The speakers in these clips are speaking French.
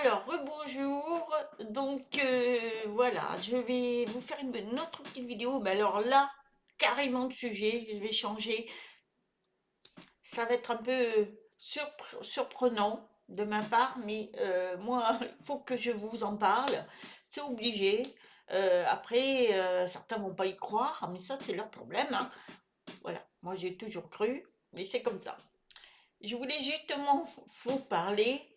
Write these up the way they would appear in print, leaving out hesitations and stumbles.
Alors, rebonjour. Donc, voilà, je vais vous faire une autre petite vidéo. Mais alors là, carrément de sujet, je vais changer. Ça va être un peu surprenant de ma part, mais moi, il faut que je vous en parle. C'est obligé. Après, certains vont pas y croire, mais ça, c'est leur problème, hein. Voilà, moi j'ai toujours cru, mais c'est comme ça. Je voulais justement vous parler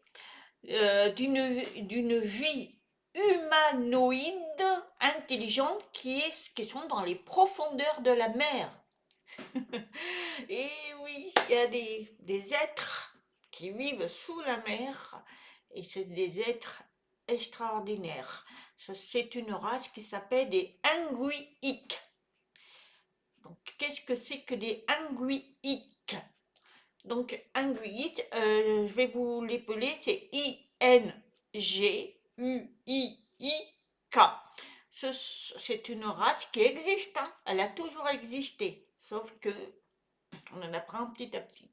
d'une vie humanoïde intelligente qui sont dans les profondeurs de la mer. Et oui, il y a des êtres qui vivent sous la mer et c'est des êtres extraordinaires. C'est une race qui s'appelle des Anguiiques. Donc, qu'est-ce que c'est que des Anguiiques? Donc, Anguille, je vais vous l'épeler, c'est Inguiik. C'est une race qui existe, hein. Elle a toujours existé, sauf que on en apprend petit à petit.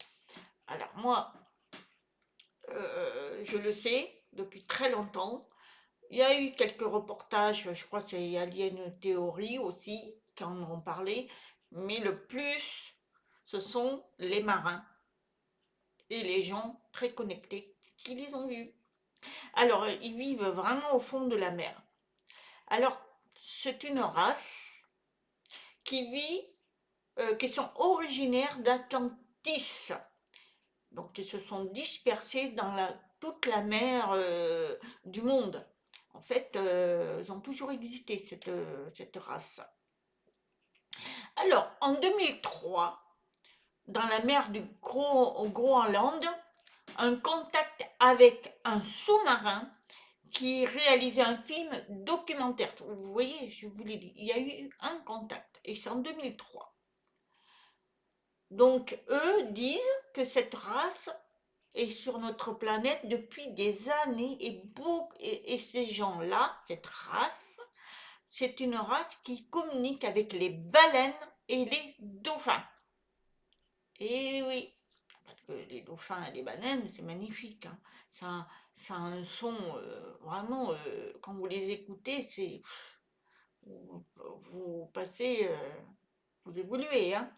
Alors moi, je le sais depuis très longtemps. Il y a eu quelques reportages, je crois que c'est Alien Theory aussi, qui en ont parlé, mais le plus, ce sont les marins et les gens très connectés qui les ont vus. Alors, ils vivent vraiment au fond de la mer. Alors, c'est une race qui vit, qui sont originaires d'Atlantis. Donc, ils se sont dispersés dans toute la mer du monde. En fait, ils ont toujours existé, cette race. Alors, en 2003, dans la mer du Groenland, un contact avec un sous-marin qui réalisait un film documentaire. Vous voyez, je vous l'ai dit, il y a eu un contact, et c'est en 2003. Donc, eux disent que cette race est sur notre planète depuis des années, et ces gens-là, cette race, c'est une race qui communique avec les baleines et les dauphins. Et oui, parce que les dauphins et les baleines, c'est magnifique, hein. Ça a un son vraiment, quand vous les écoutez, vous passez, vous évoluez, hein.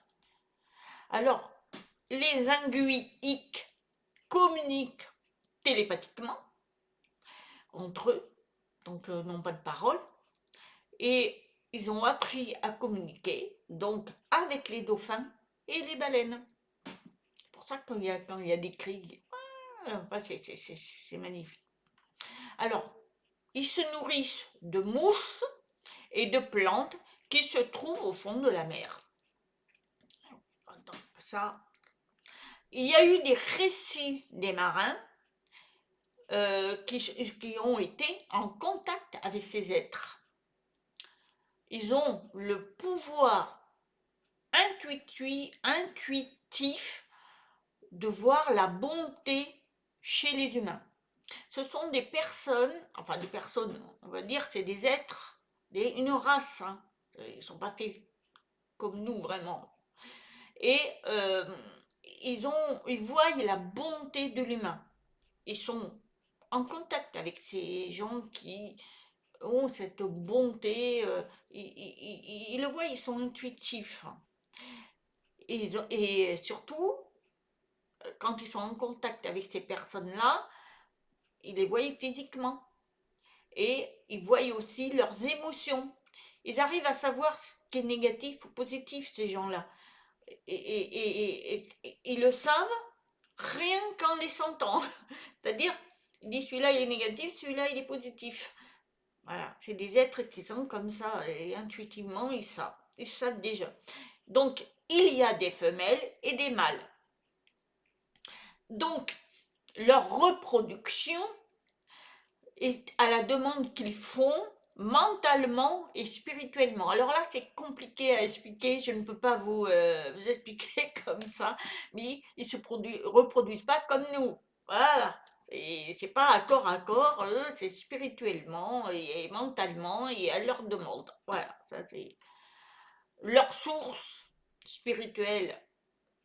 Alors, les anguilliques communiquent télépathiquement entre eux, donc n'ont pas de parole, et ils ont appris à communiquer donc avec les dauphins et les baleines. C'est pour ça que quand il y a des cris, enfin, c'est magnifique. Alors, ils se nourrissent de mousses et de plantes qui se trouvent au fond de la mer. Ça, il y a eu des récits des marins qui ont été en contact avec ces êtres. Ils ont le pouvoir intuitif de voir la bonté chez les humains. Ce sont des personnes, enfin des personnes, on va dire, c'est des êtres, une race, hein. Ils ne sont pas faits comme nous vraiment. Et ils voient la bonté de l'humain. Ils sont en contact avec ces gens qui ont cette bonté, ils le voient, ils sont intuitifs. Et surtout, quand ils sont en contact avec ces personnes-là, ils les voient physiquement. Et ils voient aussi leurs émotions. Ils arrivent à savoir ce qui est négatif ou positif, ces gens-là. Et ils le savent rien qu'en les sentant. C'est-à-dire, il dit celui-là il est négatif, celui-là il est positif. Voilà, c'est des êtres qui sont comme ça, et intuitivement ils savent déjà. Donc, il y a des femelles et des mâles. Donc, leur reproduction est à la demande qu'ils font mentalement et spirituellement. Alors là, c'est compliqué à expliquer, je ne peux pas vous expliquer comme ça, mais ils ne se reproduisent pas comme nous. Voilà, c'est pas à corps, eux, c'est spirituellement et mentalement et à leur demande. Voilà, ça c'est leur source spirituelle,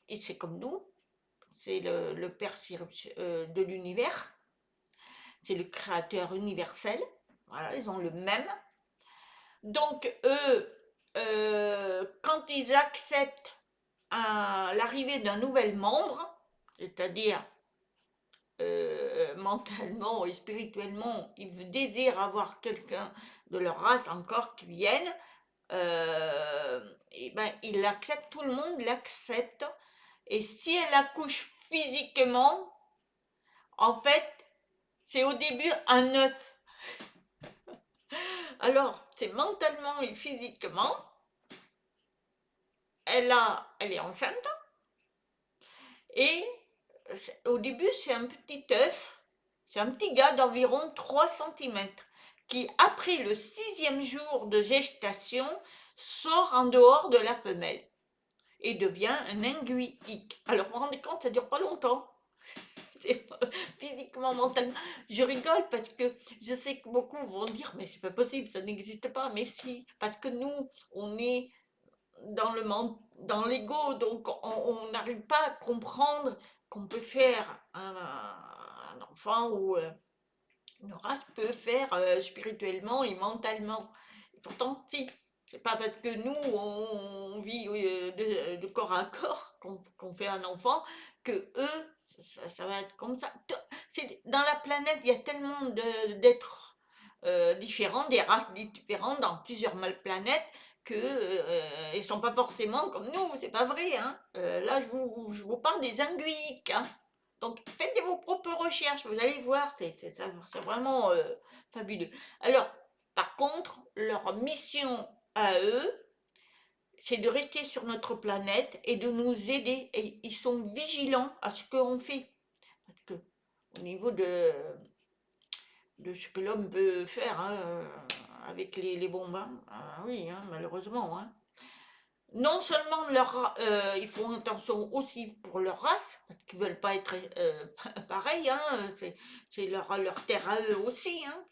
et c'est comme nous, c'est le Père de l'univers. c'est le créateur universel. Voilà, ils ont le même. Donc, eux, quand ils acceptent l'arrivée d'un nouvel membre, c'est-à-dire mentalement et spirituellement, ils désirent avoir quelqu'un de leur race encore qui vienne, et ben, ils l'acceptent, tout le monde l'accepte. Et si elle accouche physiquement, en fait, c'est au début un œuf. Alors, c'est mentalement et physiquement, elle est enceinte, et au début, c'est un petit œuf, c'est un petit gars d'environ 3 cm qui, après le 6e jour de gestation, sort en dehors de la femelle et devient un inguiique. Alors, vous vous rendez compte, ça dure pas longtemps. Physiquement, mentalement. Je rigole parce que je sais que beaucoup vont dire, mais c'est pas possible, ça n'existe pas. Mais si, parce que nous, on est dans l'ego, donc on n'arrive pas à comprendre qu'on peut faire un enfant ou une race peut faire spirituellement et mentalement. Et pourtant, si. C'est pas parce que nous, on vit de corps à corps qu'on fait un enfant que eux, ça va être comme ça. Dans la planète, il y a tellement d'êtres différents, des races différentes dans plusieurs planètes que ils sont pas forcément comme nous, c'est pas vrai. Hein. Là, je vous parle des anguilles. Hein. Donc, faites vos propres recherches, vous allez voir, c'est vraiment fabuleux. Alors, par contre, leur mission à eux, c'est de rester sur notre planète et de nous aider. Et ils sont vigilants à ce qu'on fait. Parce que, au niveau de ce que l'homme peut faire avec les bombes, oui, hein, malheureusement. Hein. Non seulement ils font attention aussi pour leur race, parce qu'ils ne veulent pas être pareils, hein, c'est leur terre à eux aussi, hein,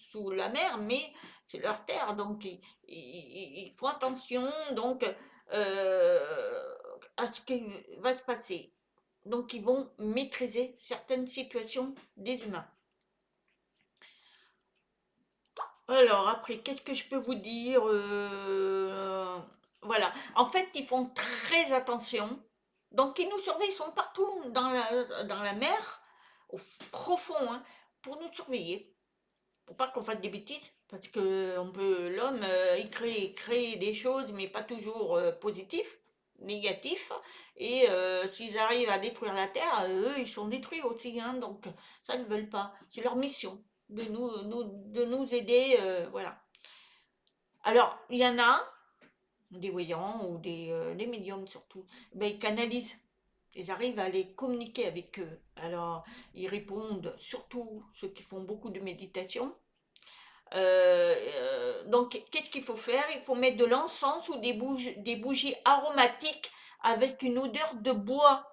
sous la mer, mais c'est leur terre, donc ils font attention donc, à ce qui va se passer. Donc ils vont maîtriser certaines situations des humains. Alors après, qu'est-ce que je peux vous dire voilà. En fait, ils font très attention. Donc, ils nous surveillent, ils sont partout dans la mer, profond, hein, pour nous surveiller. Pour pas qu'on fasse des bêtises. Parce que l'homme, il crée des choses, mais pas toujours positifs, négatifs. Et s'ils arrivent à détruire la Terre, eux, ils sont détruits aussi. Hein, donc, ça, ils ne veulent pas. C'est leur mission de nous aider. Voilà. Alors, il y en a, des voyants ou des médiums surtout, ben, ils canalisent. Ils arrivent à les communiquer avec eux. Alors, ils répondent, surtout ceux qui font beaucoup de méditation. Donc, qu'est-ce qu'il faut faire? Il faut mettre de l'encens ou des bougies aromatiques avec une odeur de bois,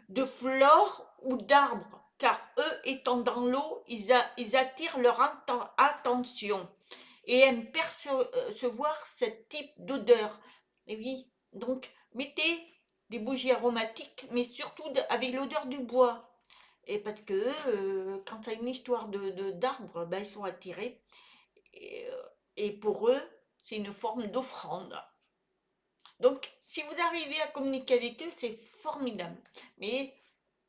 de fleurs ou d'arbres, car eux étant dans l'eau, ils attirent leur attention et aiment percevoir ce type d'odeur. Et oui, donc mettez des bougies aromatiques, mais surtout avec l'odeur du bois. Et parce que quand tu as une histoire d'arbres, ben, ils sont attirés. Et pour eux, c'est une forme d'offrande. Donc, si vous arrivez à communiquer avec eux, c'est formidable. Mais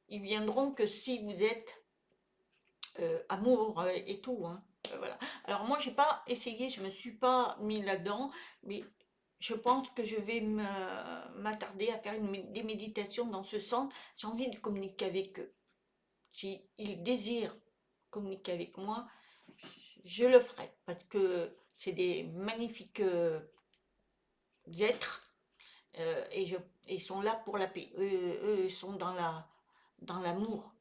ils viendront que si vous êtes amour et tout. Hein. Voilà. Alors moi, j'ai pas essayé, je me suis pas mis là-dedans, mais je pense que je vais m'attarder à faire des méditations dans ce sens. J'ai envie de communiquer avec eux. S'ils désirent communiquer avec moi, je le ferai parce que c'est des magnifiques êtres et ils sont là pour la paix. Eux, ils sont dans l'amour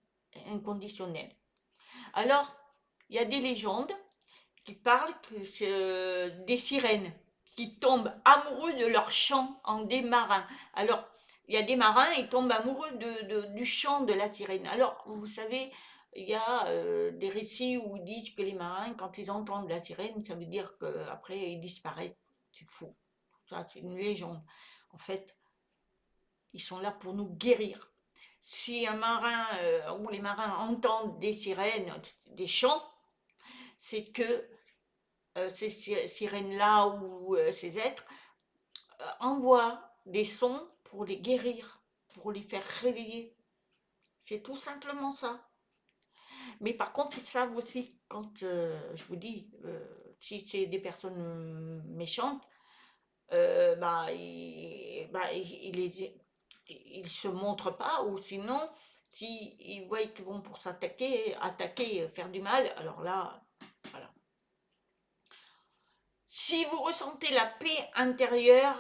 inconditionnel. Alors, il y a des légendes qui parlent que c'est des sirènes qui tombent amoureux de leur chant en des marins. Alors, il y a des marins, ils tombent amoureux du chant de la sirène. Alors, vous savez, il y a des récits où ils disent que les marins, quand ils entendent la sirène, ça veut dire qu'après, ils disparaissent. C'est fou. Ça, c'est une légende. En fait, ils sont là pour nous guérir. Si un marin ou les marins entendent des sirènes, des chants, c'est que ces sirènes-là ou ces êtres envoient des sons pour les guérir, pour les faire réveiller. C'est tout simplement ça. Mais par contre, ils savent aussi, quand je vous dis, si c'est des personnes méchantes, ils se montrent pas, ou sinon, s'ils voient qu'ils vont pour attaquer, faire du mal, alors là, voilà. Si vous ressentez la paix intérieure,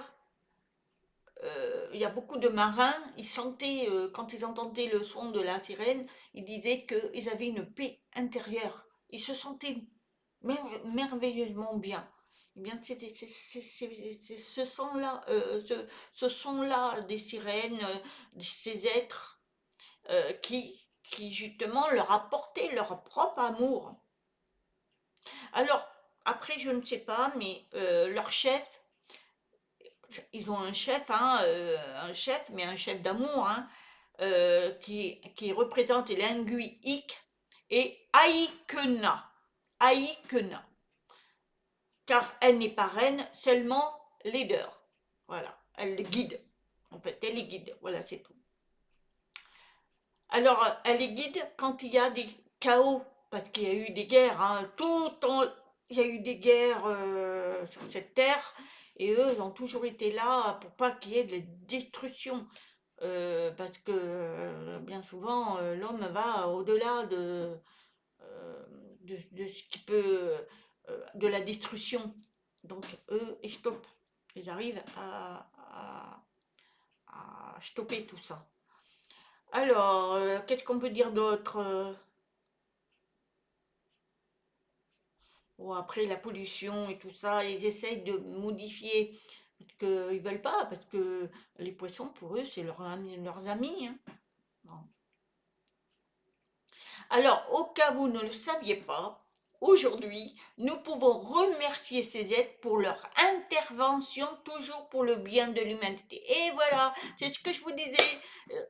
il y a beaucoup de marins, ils sentaient, quand ils entendaient le son de la sirène, ils disaient qu'ils avaient une paix intérieure. Ils se sentaient merveilleusement bien. Eh bien, c'est ce son-là des sirènes, de ces êtres qui justement leur apportaient leur propre amour. Alors, après, je ne sais pas, mais leur chef, ils ont un chef, mais un chef d'amour, hein, qui représente l'Inguiik et Aikena. Aikena. Car elle n'est pas reine, seulement leader. Voilà, elle les guide. En fait, elle les guide. Voilà, c'est tout. Alors, elle les guide quand il y a des chaos, parce qu'il y a eu des guerres, hein, il y a eu des guerres sur cette terre, et eux, ils ont toujours été là pour pas qu'il y ait de destruction. Parce que bien souvent, l'homme va au-delà euh, de ce qui peut, de la destruction. Donc, eux, ils stoppent. Ils arrivent à stopper tout ça. Alors, qu'est-ce qu'on peut dire d'autre? Bon, après, la pollution et tout ça, ils essayent de modifier. Parce qu'ils veulent pas, parce que les poissons, pour eux, c'est leurs amis, hein. Bon. Alors, au cas où vous ne le saviez pas, aujourd'hui, nous pouvons remercier ces aides pour leur intervention, toujours pour le bien de l'humanité. Et voilà, c'est ce que je vous disais. Euh,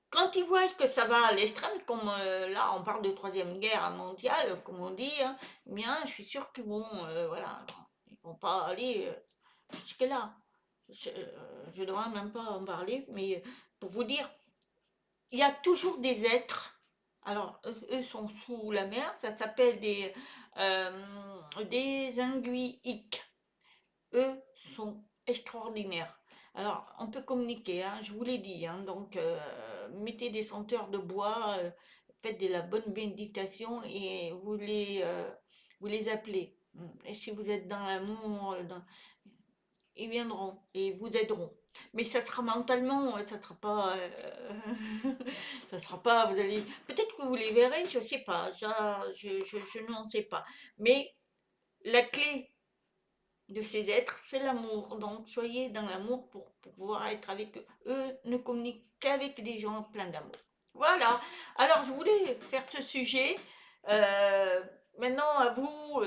Quand ils voient que ça va à l'extrême, comme là, on parle de troisième guerre mondiale, comme on dit, hein, eh bien, je suis sûre qu'ils vont, voilà, ils vont pas aller jusque-là. Je ne devrais même pas en parler, mais pour vous dire, il y a toujours des êtres. Alors, eux sont sous la mer, ça s'appelle des anguilles. Eux sont extraordinaires. Alors, on peut communiquer, hein, je vous l'ai dit, hein, donc mettez des senteurs de bois, faites de la bonne méditation et vous les appelez. Et si vous êtes dans l'amour, ils viendront et vous aideront. Mais ça sera mentalement, ça sera pas, ça sera pas, vous allez, peut-être que vous les verrez, je sais pas, ça, je n'en sais pas. Mais la clé de ces êtres, c'est l'amour. Donc, soyez dans l'amour pour pouvoir être avec eux. Eux ne communiquent qu'avec des gens pleins d'amour. Voilà. Alors, je voulais faire ce sujet. Euh, Maintenant, à vous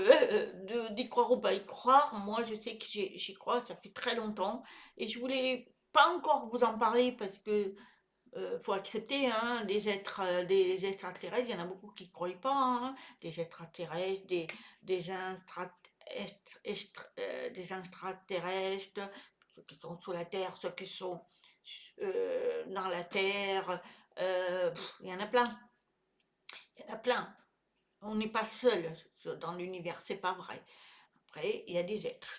d'y croire ou pas y croire. Moi, je sais que j'y crois, ça fait très longtemps. Et je voulais pas encore vous en parler parce que faut accepter, hein, des extraterrestres, il y en a beaucoup qui ne croient pas, hein, des extraterrestres, des des extraterrestres, ceux qui sont sous la Terre, ceux qui sont dans la Terre, il y en a plein, il y en a plein. On n'est pas seul dans l'univers, c'est pas vrai. Après, il y a des êtres.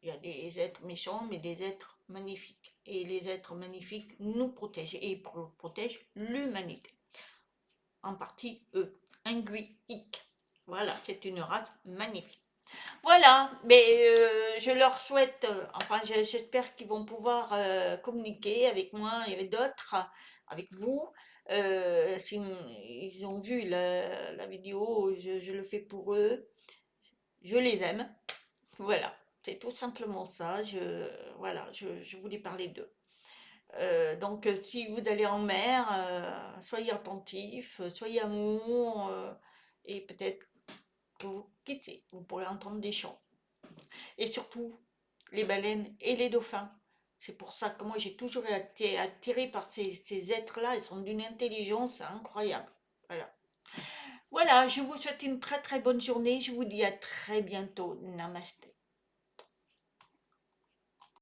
Il y a des êtres méchants, mais des êtres magnifiques. Et les êtres magnifiques nous protègent et protègent l'humanité. En partie eux. Inguiique. Voilà, c'est une race magnifique. Voilà, mais je leur souhaite, j'espère qu'ils vont pouvoir communiquer avec moi et avec d'autres, avec vous. Si ils ont vu la vidéo, je le fais pour eux. Je les aime. Voilà, c'est tout simplement ça. Voilà, je voulais parler d'eux. Donc, si vous allez en mer, soyez attentifs, soyez amour, et peut-être que qui sait, vous pourrez entendre des chants. Et surtout, les baleines et les dauphins. C'est pour ça que moi j'ai toujours été attirée par ces êtres-là. Ils sont d'une intelligence incroyable. Voilà. Voilà, je vous souhaite une très très bonne journée. Je vous dis à très bientôt. Namaste.